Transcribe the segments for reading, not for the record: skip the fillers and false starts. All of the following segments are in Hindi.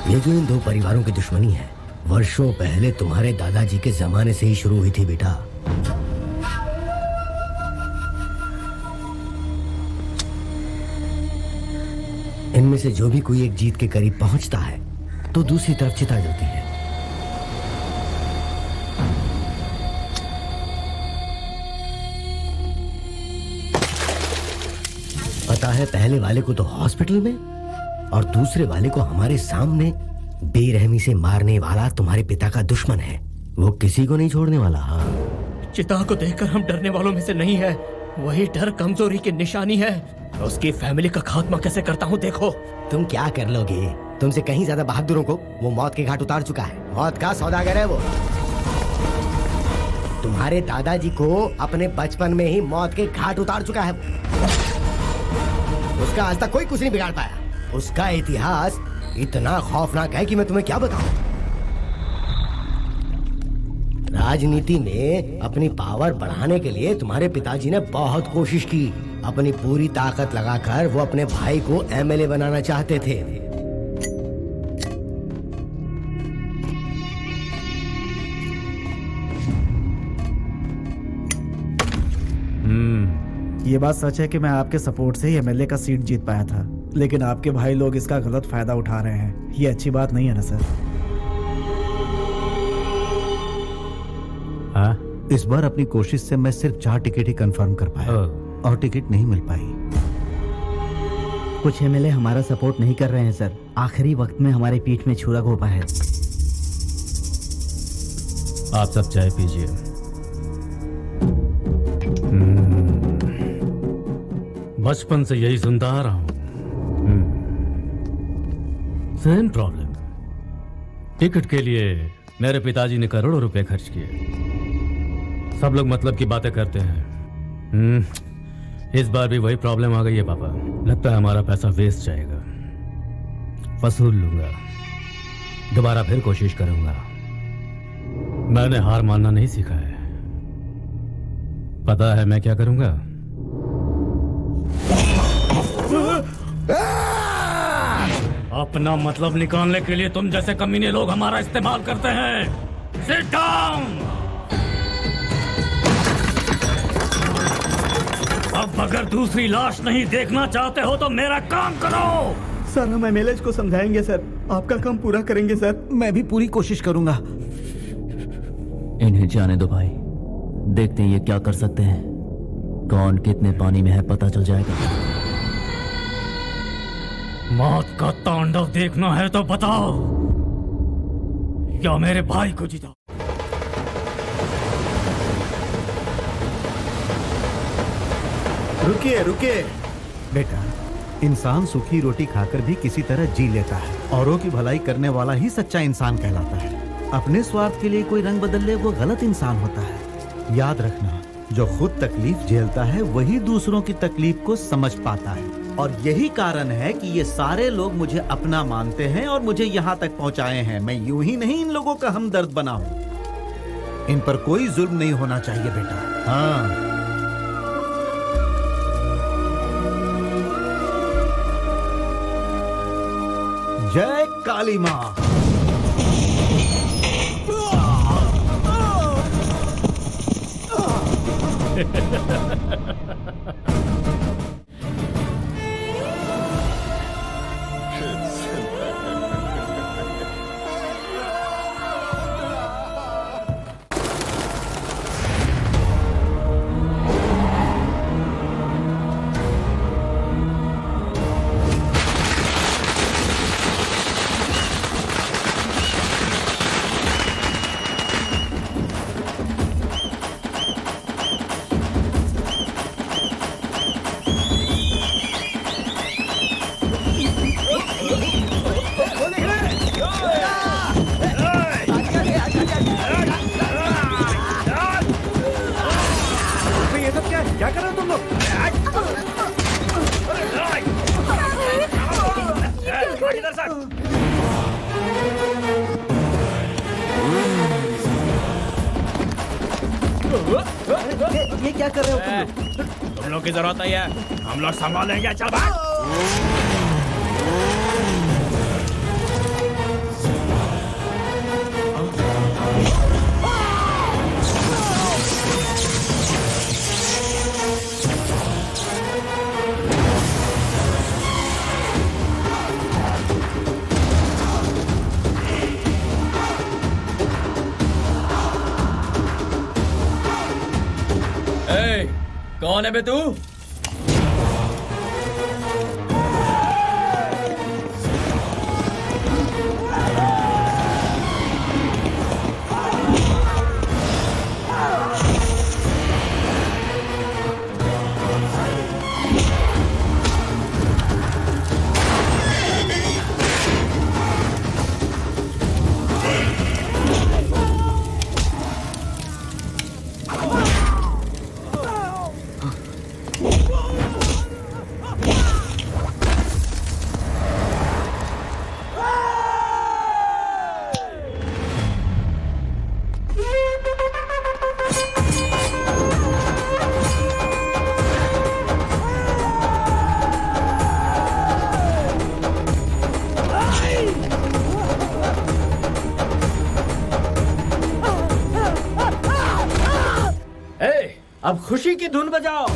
ये जो इन दो परिवारों की दुश्मनी है वर्षों पहले तुम्हारे दादाजी के जमाने से ही शुरू हुई थी बेटा। इनमें से जो भी कोई एक जीत के करीब पहुंचता है तो दूसरी तरफ चिता जलती है। पता है, पहले वाले को तो हॉस्पिटल में और दूसरे वाले को हमारे सामने बेरहमी से मारने वाला तुम्हारे पिता का दुश्मन है। वो किसी को नहीं छोड़ने वाला। हाँ, चिता को देखकर हम डरने वालों में से नहीं है। वही डर कमजोरी की निशानी है। उसकी फैमिली का खात्मा कैसे करता हूँ देखो। तुम क्या कर लोगे? तुमसे कहीं ज्यादा बहादुरों को वो मौत के घाट उतार चुका है। मौत का सौदागर है वो। तुम्हारे दादाजी को अपने बचपन में ही मौत के घाट उतार चुका है। उसका आज तक कोई कुछ नहीं बिगाड़ पाया। उसका इतिहास इतना खौफनाक है कि मैं तुम्हें क्या बताऊं। राजनीति में अपनी पावर बढ़ाने के लिए तुम्हारे पिताजी ने बहुत कोशिश की। अपनी पूरी ताकत लगाकर वो अपने भाई को एमएलए बनाना चाहते थे। ये बात सच है कि मैं आपके सपोर्ट से ही एमएलए का सीट जीत पाया था, लेकिन आपके भाई लोग इसका गलत फायदा उठा रहे हैं। ये अच्छी बात नहीं है ना सर? हाँ, इस बार अपनी कोशिश से मैं सिर्फ 4 टिकट ही कंफर्म कर पाया और टिकट नहीं मिल पाई। कुछ एमएलए हमारा सपोर्ट नहीं कर रहे हैं सर। आखिरी वक्त में हमारी पीठ में छुरा घोंपा है। आप सब चाय पीजिए। बचपन से यही सुनता आ रहा हूं। Same problem. टिकट के लिए मेरे पिताजी ने करोड़ों रुपए खर्च किए। सब लोग मतलब की बातें करते हैं। इस बार भी वही प्रॉब्लम आ गई है पापा। लगता है हमारा पैसा वेस्ट जाएगा। वसूल लूंगा, दोबारा फिर कोशिश करूंगा। मैंने हार मानना नहीं सीखा है। पता है मैं क्या करूंगा? अपना मतलब निकालने के लिए तुम जैसे कमीने लोग हमारा इस्तेमाल करते हैं। Sit down. अब अगर दूसरी लाश नहीं देखना चाहते हो तो मेरा काम करो। सर हम एमएलए को समझाएंगे सर। आपका काम पूरा करेंगे सर। मैं भी पूरी कोशिश करूंगा। इन्हें जाने दो भाई, देखते हैं ये क्या कर सकते हैं। कौन कितने पानी में है पता चल जाएगा। मौत का तांडव देखना है तो बताओ, या मेरे भाई को जिताओ। रुकिए रुकिए बेटा, इंसान सूखी रोटी खाकर भी किसी तरह जी लेता है। औरों की भलाई करने वाला ही सच्चा इंसान कहलाता है। अपने स्वार्थ के लिए कोई रंग बदल ले वो गलत इंसान होता है। याद रखना, जो खुद तकलीफ झेलता है वही दूसरों की तकलीफ को समझ पाता है। और यही कारण है कि ये सारे लोग मुझे अपना मानते हैं और मुझे यहाँ तक पहुँचाए हैं। मैं यूं ही नहीं इन लोगों का हमदर्द बना हूँ। इन पर कोई जुल्म नहीं होना चाहिए बेटा। हाँ, जय काली माँ। क्या कर रहे हो तुम लोग? ये क्या कर रहे हो तुम लोग की जरूरत नहीं है, हम लोग संभालेंगे। चल भाग। है बे तू? अब खुशी की धुन बजाओ।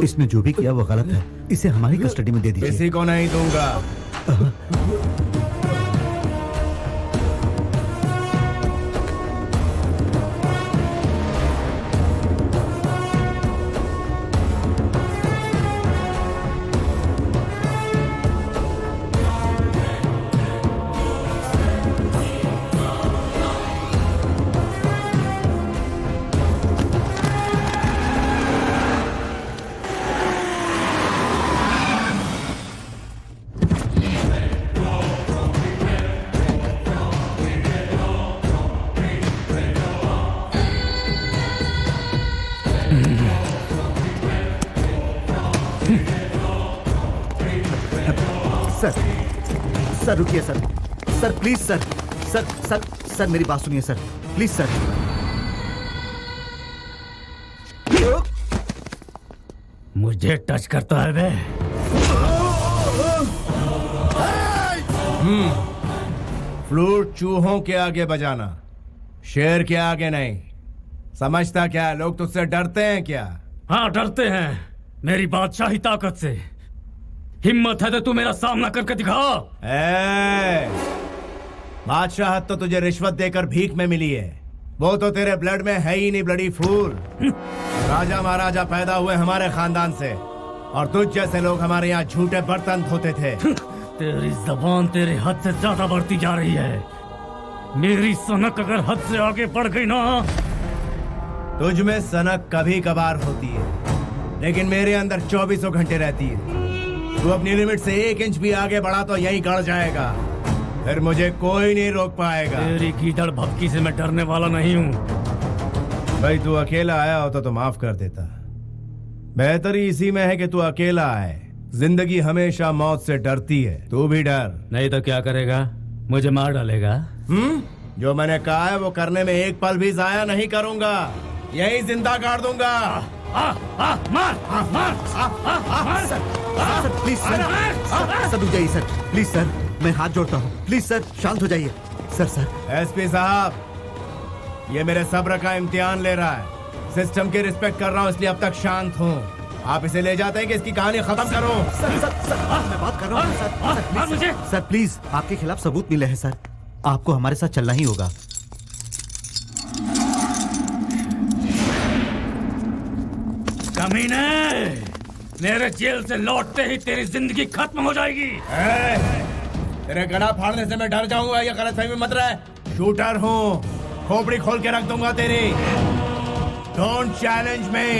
इसने जो भी किया वो गलत है, इसे हमारी कस्टडी में दे दीजिए। किसी को नहीं दूंगा। सर रुकिए sir, sir please sir, sir sir sir मेरी बात सुनिए सर, प्लीज सर। मुझे टच करता है बे? फ्लूट चूहों के आगे बजाना, शेर के आगे नहीं। समझता क्या लोग तुझसे डरते हैं क्या? हाँ डरते हैं मेरी बादशाही ताकत से। हिम्मत है तो तू मेरा सामना करके दिखा। बादशाहत तो तुझे रिश्वत देकर भीख में मिली है, वो तो तेरे ब्लड में है ही नहीं, ब्लडी फूल। राजा महाराजा पैदा हुए हमारे खानदान से, और तुझ जैसे लोग हमारे यहाँ झूठे बर्तन धोते थे। तेरी जबान तेरे हद से ज्यादा बढ़ती जा रही है। मेरी सनक अगर हद से आगे बढ़ गई ना, तुझ में सनक कभी कभार होती है, लेकिन मेरे अंदर 24 घंटे रहती है। तू अपनी लिमिट से 1 इंच भी आगे बढ़ा तो यहीं गड़ जाएगा, फिर मुझे कोई नहीं रोक पाएगा। तेरी गीदड़ भपकी से मैं डरने वाला नहीं हूँ। भाई तू अकेला आया होता तो माफ कर देता। बेहतरी इसी में है कि तू अकेला आए। जिंदगी हमेशा मौत से डरती है, तू भी डर। नहीं तो क्या करेगा? मुझे मार डालेगा। जो मैंने कहा है वो करने में एक पल भी जाया नहीं करूंगा, यही जिंदा गाड़ दूंगा। सर प्लीज सर रुक जाइए सर, प्लीज सर, मैं हाथ जोड़ता हूँ, प्लीज सर शांत हो जाइए। सर एसपी साहब, ये मेरे सब्र का इम्तिहान ले रहा है। सिस्टम की रिस्पेक्ट कर रहा हूँ इसलिए अब तक शांत हूँ। आप इसे ले जाते हैं कि इसकी कहानी खत्म करो। सर मैं बात कर रहा हूँ सर प्लीज, आपके खिलाफ सबूत मिले हैं सर, आपको हमारे साथ चलना ही होगा। कमीने, मेरे जेल से लौटते ही तेरी जिंदगी खत्म हो जाएगी। तेरे गला फाड़ने से मैं डर जाऊंगा, ये गलतफहमी मत रहे। शूटर हूँ, खोपड़ी खोल के रख दूंगा तेरी। Don't challenge me.